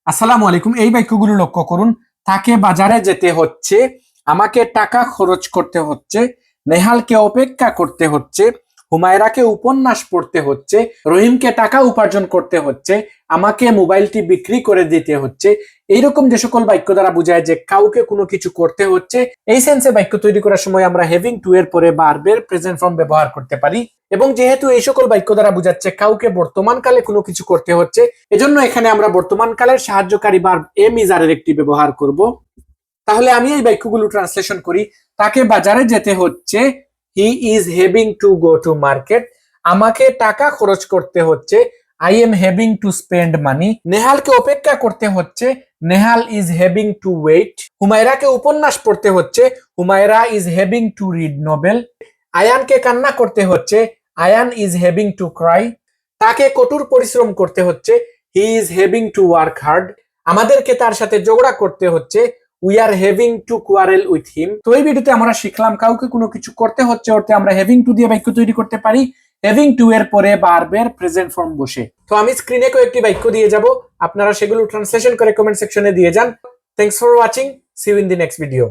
আসসালামু আলাইকুম। এই বাক্যগুলো লক্ষ্য করুন। তাকে বাজারে যেতে হচ্ছে, আমাকে টাকা খরচ করতে হচ্ছে, নেহালকে অপেক্ষা করতে হচ্ছে, হুমায়রাকে উপন্যাস পড়তে হচ্ছে, রহিমকে টাকা উপার্জন করতে হচ্ছে, আমাকে মোবাইলটি বিক্রি করে দিতে হচ্ছে। এইরকম যে সকল বাক্য দ্বারা বোঝায় যে কাউকে কোনো কিছু করতে হচ্ছে, এই সেন্সে বাক্য তৈরি করার সময় আমরা হ্যাভিং টু এর পরে ভার্বের প্রেজেন্ট ফর্ম ব্যবহার করতে পারি। এবং যেহেতু এই সকল বাক্য দ্বারা বোঝাচ্ছে কাউকে বর্তমানকালে কোনো কিছু করতে হচ্ছে, এজন্য এখানে আমরা বর্তমানকালের সাহায্যকারী ভার্ব এম ইজ আর এর একটি ব্যবহার করব। তাহলে আমি এই বাক্যগুলো ট্রান্সলেশন করি। তাকে বাজারে যেতে হচ্ছে, he is having to go to market. আমাকে টাকা খরচ করতে হচ্ছে, I am having to spend money. নেহালকে অপেক্ষা করতে হচ্ছে, Nehal is having to wait. হুমায়রাকে উপন্যাস পড়তে হচ্ছে, Humaira is having to read novel. আয়ানকে কান্না করতে হচ্ছে, Ayan is having to cry. তাকে কঠোর পরিশ্রম করতে হচ্ছে, he is having to work hard. আমাদেরকে তার সাথে ঝগড়া করতে হচ্ছে, we are having to quarrel with him. তো এই ভিডিওতে আমরা শিখলাম কাউকে কোনো কিছু করতে হচ্ছে অর্থে আমরা হ্যাভিং টু দিয়ে বাক্য তৈরি করতে পারি, হ্যাভিং টু এর পরে ভার্বের প্রেজেন্ট ফর্ম বসে। তো আমি স্ক্রিনে কয়েকটি বাক্য দিয়ে যাব, আপনারা সেগুলো ট্রান্সলেশন করে কমেন্ট সেকশনে দিয়ে যান। Thanks for watching, see you in the next video.